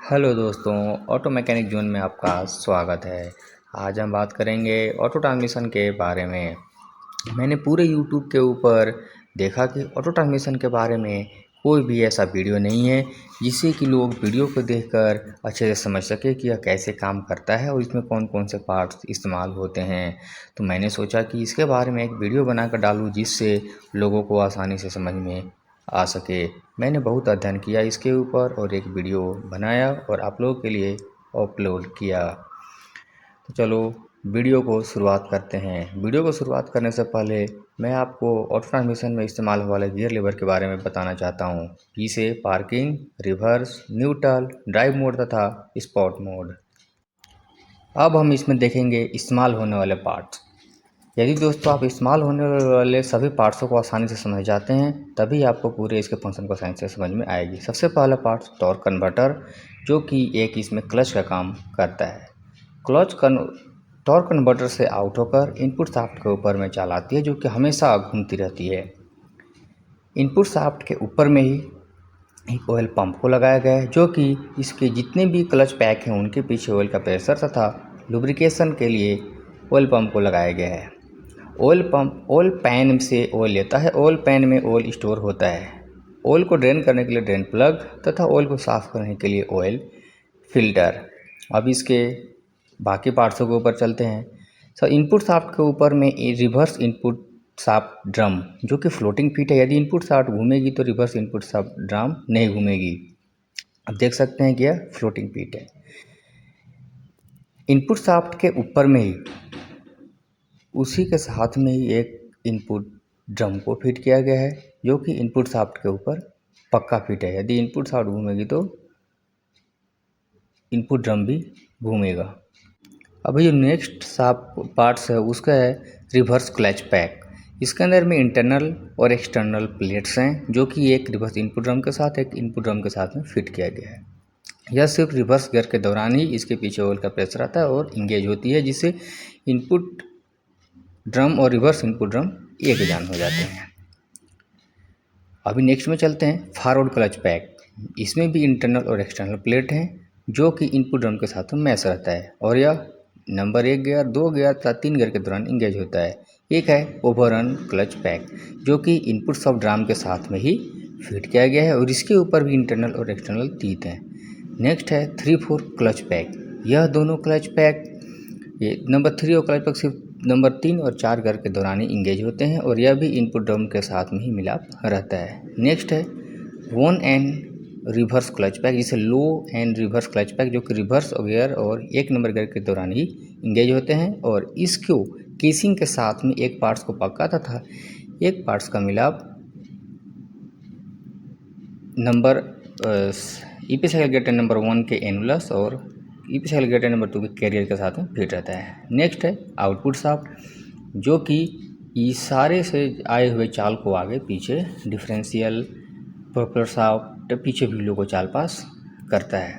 Hello दोस्तों, auto mechanic zone में आपका स्वागत है। आज हम बात करेंगे ऑटो ट्रांसमिशन के बारे में। मैंने पूरे यूट्यूब के ऊपर देखा कि ऑटो ट्रांसमिशन के बारे में कोई भी ऐसा वीडियो नहीं है जिससे कि लोग वीडियो को देखकर अच्छे से समझ सके कि यह कैसे काम करता है और इसमें कौन कौन से पार्ट्स इस्तेमाल होते हैं। तो मैंने सोचा कि इसके बारे में एक वीडियो बनाकर डालूं जिससे लोगों को आसानी से समझ में आ सके। मैंने बहुत अध्ययन किया इसके ऊपर और एक वीडियो बनाया और आप लोगों के लिए अपलोड किया। तो चलो वीडियो को शुरुआत करते हैं। वीडियो को शुरुआत करने से पहले मैं आपको ऑटो ट्रांसमिशन में इस्तेमाल होने वाले गियर लीवर के बारे में बताना चाहता हूँ, जिसे parking, reverse, neutral, drive mode तथा स्पॉट मोड। अब हम इसमें देखेंगे इस्तेमाल होने वाले पार्ट्स। यदि दोस्तों आप इस्तेमाल होने वाले सभी पार्ट्सों को आसानी से समझ जाते हैं तभी आपको पूरे इसके फंक्शन को आसानी से समझ में आएगी। सबसे पहला पार्ट टॉर्क कन्वर्टर, जो कि एक इसमें क्लच का काम करता है। टॉर्क कन्वर्टर से आउट होकर इनपुट शाफ्ट के ऊपर में चाल आती है, जो कि हमेशा घूमती रहती है। इनपुट शाफ्ट के ऊपर में ही एक ऑयल पंप को लगाया गया है, जो कि इसके जितने भी क्लच पैक हैं उनके पीछे ऑयल का प्रेशर तथा लुब्रिकेशन के लिए ऑयल पंप को लगाया गया है। ऑयल पैन से ऑयल लेता है। ऑयल पैन में ऑयल स्टोर होता है। ऑयल को ड्रेन करने के लिए ड्रेन प्लग तथा ऑयल को साफ करने के लिए ऑयल फिल्टर। अब इसके बाकी पार्ट्सों के ऊपर चलते हैं। इनपुट शाफ्ट के ऊपर में रिवर्स इनपुट शाफ्ट ड्रम, जो कि फ्लोटिंग फीट है। यदि इनपुट शाफ्ट घूमेगी तो रिवर्स इनपुट शाफ्ट ड्रम नहीं घूमेगी। अब देख सकते हैं कि यह फ्लोटिंग फीट है। इनपुट शाफ्ट के ऊपर में ही उसी के साथ में ही एक इनपुट ड्रम को फिट किया गया है, जो कि इनपुट शाफ्ट के ऊपर पक्का फिट है। यदि इनपुट शाफ्ट घूमेगी तो इनपुट ड्रम भी घूमेगा। अब जो नेक्स्ट शाफ्ट पार्ट्स है उसका है रिवर्स क्लच पैक। इसके अंदर में इंटरनल और एक्सटर्नल प्लेट्स हैं, जो कि एक रिवर्स इनपुट ड्रम के साथ एक इनपुट ड्रम के साथ में फिट किया गया है। यह सिर्फ रिवर्स गियर के दौरान ही इसके पीछे ऑयल का प्रेशर आता है और इंगेज होती है, जिससे इनपुट ड्रम और रिवर्स इनपुट ड्रम एक जान हो जाते हैं। अभी नेक्स्ट में चलते हैं फॉरवर्ड क्लच पैक। इसमें भी इंटरनल और एक्सटर्नल प्लेट हैं, जो कि इनपुट ड्रम के साथ में मैच रहता है और यह नंबर 1 गियर, 2 गियर तथा 3 गियर के दौरान इंगेज होता है। एक है ओवररन क्लच पैक, जो कि इनपुट सब ड्रम के साथ में ही फिट किया गया है और इसके ऊपर भी इंटरनल और एक्सटर्नल तीत हैं। नेक्स्ट है 3-4 क्लच पैक। यह दोनों क्लच पैक, ये नंबर 3 और क्लच पैक सिर्फ नंबर 3 और 4 गियर के दौरान ही इंगेज होते हैं और यह भी इनपुट ड्रम के साथ में ही मिलाप रहता है। नेक्स्ट है 1 एंड रिवर्स क्लच पैक, जिसे लो एंड रिवर्स क्लच पैक, जो कि रिवर्स गियर और 1 नंबर गियर के दौरान ही इंगेज होते हैं और इसको केसिंग के साथ में एक पार्ट्स को पक्का तथा एक पार्ट्स का मिलाप number EP cycle gear number 1 के एनुलस और ईपी साइकिल गियर नंबर 2 के कैरियर के साथ में फिट रहता है। नेक्स्ट है आउटपुट शाफ्ट, जो कि इशारे से आए हुए चाल को आगे पीछे डिफरेंशियल प्रोपेलर शाफ्ट पीछे व्हीलों को चाल पास करता है।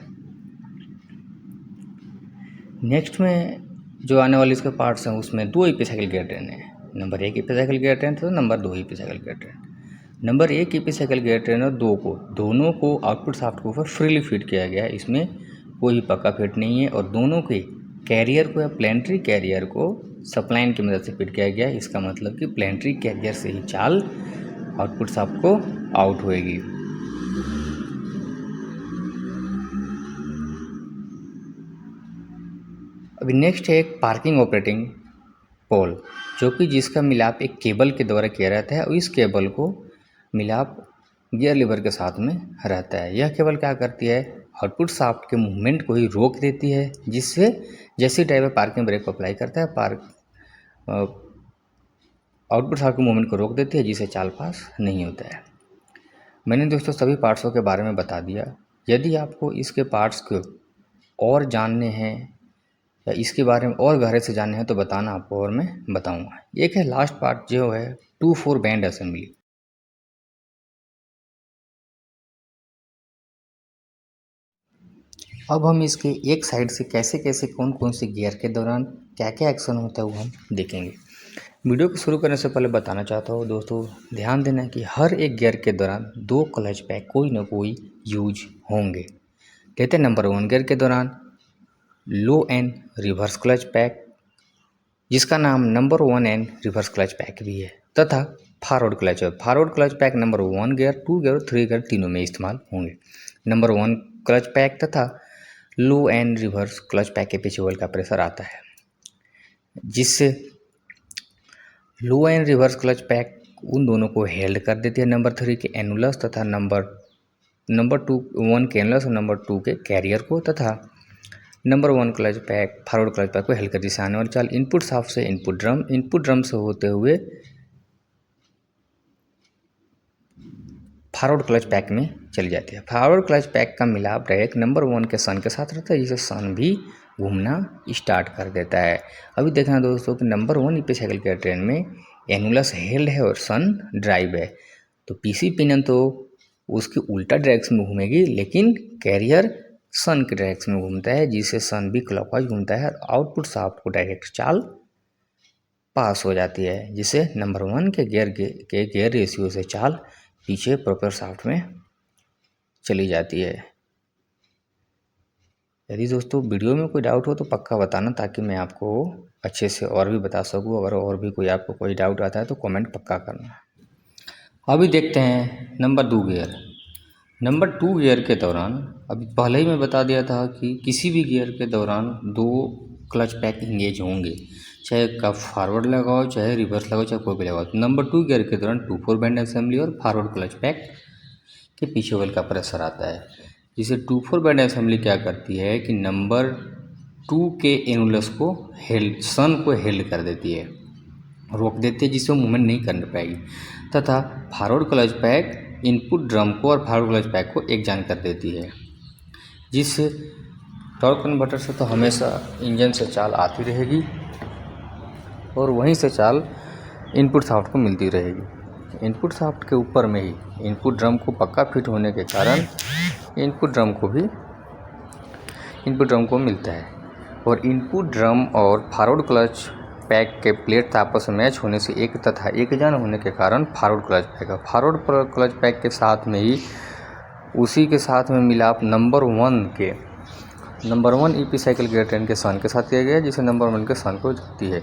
नेक्स्ट में जो आने वाले इसके पार्ट्स हैं उसमें 2 ईपी साइकिल गियर ट्रेन है। Number 1 EP cycle gear train तो number 2 EP cycle gear train. Number 1 EP cycle gear train और 2 को दोनों को आउटपुट शाफ्ट के ऊपर फ्रीली फिट किया गया है। इसमें कोई भी पक्का फिट नहीं है और दोनों के कैरियर को या प्लेनेटरी कैरियर को सप्लाइन की मदद से फिट किया गया है। इसका मतलब कि प्लेनेटरी कैरियर से ही चाल आउटपुट शाफ्ट को आउट होएगी। अभी नेक्स्ट है एक पार्किंग ऑपरेटिंग पोल, जो कि जिसका मिलाप एक केबल के द्वारा किया रहता है और इस केबल को मिलाप गियर लीवर के साथ में रहता है। यह केबल क्या करती है, आउटपुट शाफ्ट के मूवमेंट को ही रोक देती है, जिससे जैसे ड्राइवर पार्किंग ब्रेक को अप्लाई करता है आउटपुट शाफ्ट के मूवमेंट को रोक देती है, जिससे चाल पास नहीं होता है। मैंने दोस्तों सभी पार्ट्सों के बारे में बता दिया। यदि आपको इसके पार्ट्स को और जानने हैं या इसके बारे में और गहरे से जानने हैं तो बताना आपको और मैं बताऊंगा। एक है लास्ट पार्ट, जो है 2-4 बैंड असेंबली। अब हम इसके एक साइड से कैसे कैसे कौन कौन से गियर के दौरान क्या क्या एक्शन होता है वो हम देखेंगे। वीडियो को शुरू करने से पहले बताना चाहता हूँ दोस्तों, ध्यान देना कि हर एक गियर के दौरान 2 क्लच पैक कोई ना कोई यूज होंगे। लेते हैं नंबर 1 गियर के दौरान लो एंड रिवर्स क्लच पैक, जिसका नाम number 1 and reverse clutch pack भी है, तथा फॉरवर्ड क्लच है। Forward clutch pack number 1 gear, 2 gear, 3 gear तीनों में इस्तेमाल होंगे। नंबर 1 क्लच पैक तथा लो एंड रिवर्स क्लच पैक के पीछे ऑयल का प्रेशर आता है, जिससे लो एंड रिवर्स क्लच पैक उन दोनों को हेल्ड कर देती है, नंबर 3 के एनुलस तथा नंबर 1 के एनुलस और नंबर 2 के कैरियर को, तथा number 1 clutch pack forward clutch pack को हेल्ड कर दी। आने वाली चाल इनपुट शाफ्ट से इनपुट ड्रम से होते हुए फॉरवर्ड क्लच पैक में चली जाती है। फॉरवर्ड क्लच पैक का मिलाप डायरेक्ट नंबर 1 के सन के साथ रहता है, जिससे सन भी घूमना स्टार्ट कर देता है। अभी देखना दोस्तों कि नंबर 1 ईपी साइकिल के ट्रेन में एनुलस हेल्ड है और सन ड्राइव है, तो पीसी पिनियन तो उसकी उल्टा डायरेक्शन में घूमेगी, लेकिन कैरियर सन के डायरेक्शन में घूमता है, जिससे सन भी क्लॉकवाइज घूमता है और आउटपुट शाफ्ट को डायरेक्ट चाल पास हो जाती है, जिससे नंबर 1 के गियर रेशियो से चाल पीछे प्रोपेलर शाफ्ट में चली जाती है। यदि दोस्तों वीडियो में कोई डाउट हो तो पक्का बताना, ताकि मैं आपको अच्छे से और भी बता सकूं। अगर और भी कोई आपको कोई डाउट आता है तो कमेंट पक्का करना। अभी देखते हैं नंबर 2 गियर। नंबर 2 गियर के दौरान अभी पहले ही मैं बता दिया था कि किसी भी गियर के दौरान 2 क्लच पैक इंगेज होंगे, चाहे कब फॉरवर्ड लगाओ, चाहे रिवर्स लगाओ, चाहे कोई भी लगाओ। तो नंबर 2 गियर के दौरान 2/4 बैंड असेंबली और फॉरवर्ड क्लच पैक के पीछे ऑयल का प्रेशर आता है, जिसे 2/4 बैंड असेंबली क्या करती है कि नंबर 2 के एनुलस को सन को हेल्ड कर देती है, रोक देती है, जिससे वो मूवमेंट नहीं कर पाएगी, तथा forward clutch pack input drum को और फॉरवर्ड क्लच पैक को एक जान कर देती है, जिससे टॉर्क कन्वर्टर से तो हमेशा इंजन से चाल आती रहेगी और वहीं से चाल इनपुट शाफ्ट को मिलती रहेगी। इनपुट शाफ्ट के ऊपर में ही इनपुट ड्रम को पक्का फिट होने के कारण इनपुट ड्रम को मिलता है, और इनपुट ड्रम और फॉरवर्ड क्लच पैक के प्लेट आपस में मैच होने से एक तथा एक जान होने के कारण फॉरवर्ड क्लच पैक के साथ में ही उसी के साथ में मिलाप number 1 EP cycle gear train के सन के साथ किया गया है, जिसे नंबर 1 के सन को जोड़ती है।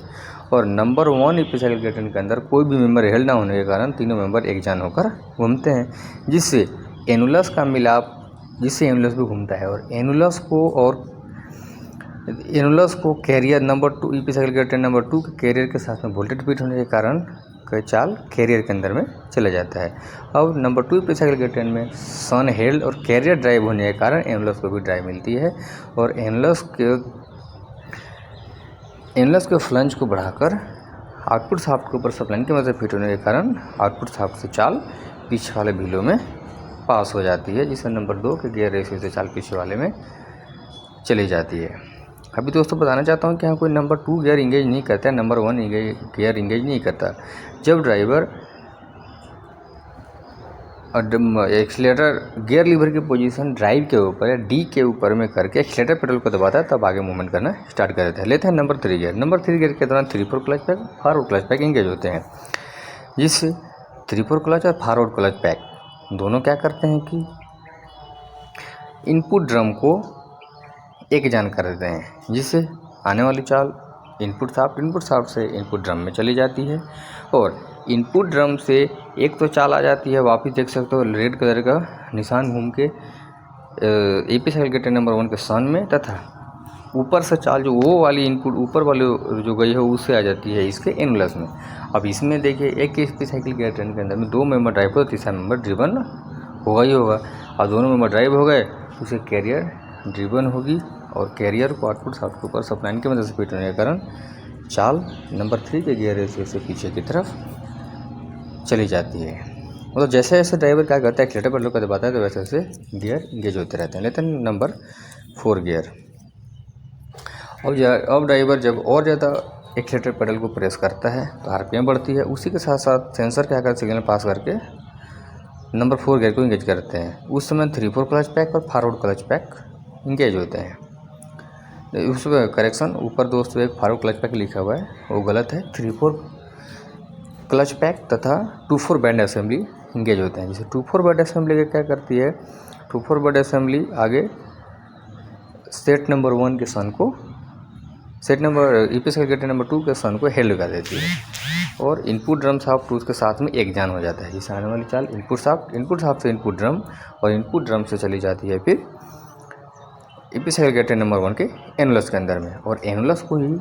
और number 1 EP cycle gear train के अंदर कोई भी मेंबर हेल्ड ना होने के कारण तीनों मेंबर एक जान होकर घूमते हैं, जिससे एनुलस भी घूमता है, और एनुलस को carrier number 2 EP cycle gear train number 2 के कैरियर के साथ में वोल्टेज फिट होने के कारण कई चाल कैरियर के अंदर में चला जाता है। अब number 2 EP cycle gear train में सन हेल्ड और कैरियर ड्राइव होने के कारण एनुलस को भी ड्राइव मिलती है, और एनुलस के फ्लंज को बढ़ाकर आउटपुट शाफ्ट के ऊपर सप्लाइन की मदद से फिट होने के कारण आउटपुट शाफ्ट से चाल पीछे वाले व्हीलों में पास हो जाती है, जिससे नंबर 2 के गियर रेशियो से चाल पीछे वाले में चली जाती है। अभी दोस्तों बताना चाहता हूँ कि यहाँ कोई नंबर 2 गियर इंगेज नहीं करता है, नंबर 1 गियर इंगेज नहीं करता। जब ड्राइवर एक्सीलरेटर गियर लीवर की पोजीशन ड्राइव के ऊपर या डी के ऊपर में करके एक्सीलरेटर पेडल को दबाता है, तब आगे मूवमेंट करना स्टार्ट कर देता है। लेते हैं नंबर 3 गियर। नंबर 3 गियर के दौरान 3/4 clutch pack, forward clutch pack engage होते हैं, जिससे 3/4 क्लच और फॉरवर्ड क्लच पैक दोनों क्या करते हैं कि इनपुट ड्रम को एक जान कर देते हैं, जिससे आने वाली चाल इनपुट शाफ्ट से इनपुट ड्रम में चली जाती है, और इनपुट ड्रम से एक तो चाल आ जाती है, वापस देख सकते हो रेड कलर का निशान घूम के EP cycle gear train number 1 के सन में, तथा ऊपर से चाल जो वो वाली इनपुट ऊपर वाले जो गई है उससे आ जाती है इसके एनुलस में। अब इसमें देखिए एक ईपी साइकिल गियर ट्रेन के अंदर में 2 मेंबर ड्राइव हो, तीसरा मेंबर ड्रिवन होगा ही होगा, और दोनों मेंबर ड्राइव हो गए तो उसे कैरियर ड्रिवन होगी, और कैरियर को आउटपुट शाफ्ट के ऊपर सप्लाइन की मदद से फिट होने के कारण चाल नंबर 3 के गियर रेशियो से पीछे की तरफ चली जाती है। मतलब जैसे जैसे ड्राइवर क्या करता है एक्सीलरेटर पेडल को दबाता है तो वैसे वैसे गियर इंगेज होते रहते हैं। लेते हैं नंबर 4 गियर। अब ड्राइवर जब और ज़्यादा एक्सीलरेटर पेडल को प्रेस करता है तो आरपीएम बढ़ती है, उसी के साथ साथ सेंसर क्या करता है सिग्नल पास करके नंबर 4 गियर को इंगेज करते हैं। उस समय 3/4 क्लच पैक और फॉरवर्ड क्लच पैक इंगेज होते हैं। उसमें करेक्शन ऊपर दोस्तों एक फॉरवर्ड क्लच पैक लिखा हुआ है वो गलत है, 3/4 क्लच पैक तथा 2/4 बैंड असेंबली इंगेज होते हैं। जैसे 2/4 बैंड असेंबली क्या करती है, 2/4 बैंड असेंबली आगे सेट नंबर 1 के सन को ईपी एक्सेलरेटर नंबर 2 के सन को हेल्ड कर देती है और इनपुट ड्रम शाफ्ट टूथ के साथ में एक जान हो जाता है। जिससे आने वाली चाल इनपुट शाफ्ट से इनपुट ड्रम और इनपुट ड्रम से चली जाती है फिर ईपी एक्सेलरेटर नंबर 1 के एनुलस के अंदर में। और एनुलस को ही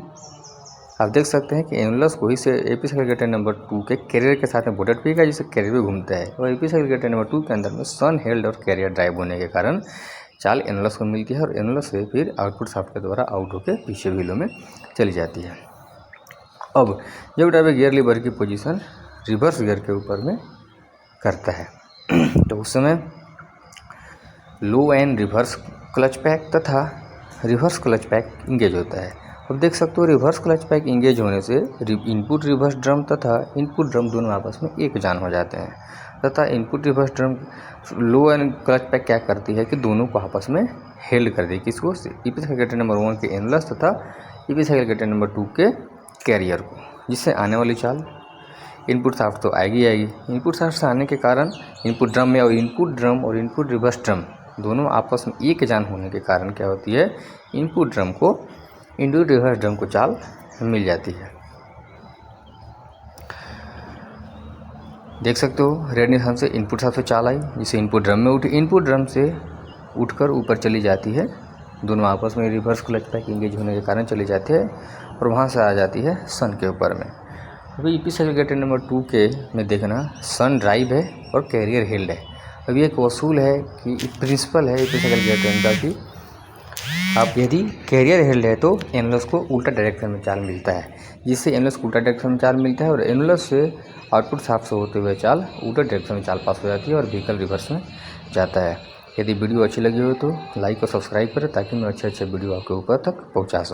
आप देख सकते हैं कि एनुलस को ही से ईपी एक्सेलरेटर नंबर 2 के कैरियर के साथ में बोटेड पीका जिससे कैरियर भी घूमता है। और ईपी एक्सेलरेटर नंबर 2 के अंदर में सन हेल्ड और कैरियर ड्राइव होने के कारण चाल एनुलस को मिलती है और एनुलस से फिर आउटपुट शाफ्ट के द्वारा आउट होकर पीछे व्हीलों में चली जाती है। अब जब ड्राइवर गियर लीवर की पोजीशन रिवर्स गियर के ऊपर में करता है तो उस समय लो एंड रिवर्स क्लच पैक तथा रिवर्स क्लच पैक इंगेज होता है। अब देख सकते हो रिवर्स क्लच पैक इंगेज होने से इनपुट रिवर्स ड्रम तथा इनपुट ड्रम दोनों आपस में एक जान हो जाते हैं तथा input reverse drum low and clutch pack क्या करती है कि दोनों को आपस में हेल्ड कर दी। किसको? ईपी एक्सेलरेटर नंबर 1 के एनुलस तथा ईपी एक्सेलरेटर नंबर 2 के कैरियर को। जिससे आने वाली चाल इनपुट शाफ्ट तो आएगी। इनपुट शाफ्ट से आने के कारण इनपुट ड्रम में और इनपुट रिवर्स ड्रम दोनों आपस में एक जान होने के कारण क्या होती है, इनपुट ड्रम को इनपुट रिवर्स ड्रम को चाल मिल जाती है। देख सकते हो रेड निशान से इनपुट शाफ्ट से चाल आई जिसे इनपुट ड्रम में उठी, इनपुट ड्रम से उठकर ऊपर चली जाती है। दोनों आपस में रिवर्स क्लच पैक इंगेज होने के कारण चली जाती है और वहाँ से आ जाती है सन के ऊपर में। अभी ईपी एक्सेलरेटर नंबर 2 के में देखना सन ड्राइव है और कैरियर हेल्ड है। अभी एक वसूल है कि प्रिंसिपल है ईपी एक्सेलरेटर का कि आप यदि कैरियर हेल्ड है तो एनुलस को उल्टा डायरेक्शन में चाल मिलता है। जिससे एनुलस को उल्टा डायरेक्शन में चाल मिलता है और एनुलस से आउटपुट शाफ्ट से होते हुए चाल उल्टा डायरेक्शन में चाल पास हो जाती है और व्हीकल रिवर्स में जाता है। यदि वीडियो अच्छी लगी हो तो लाइक और सब्सक्राइब करें ताकि मैं अच्छे वीडियो आपके ऊपर तक पहुंचा सकूं।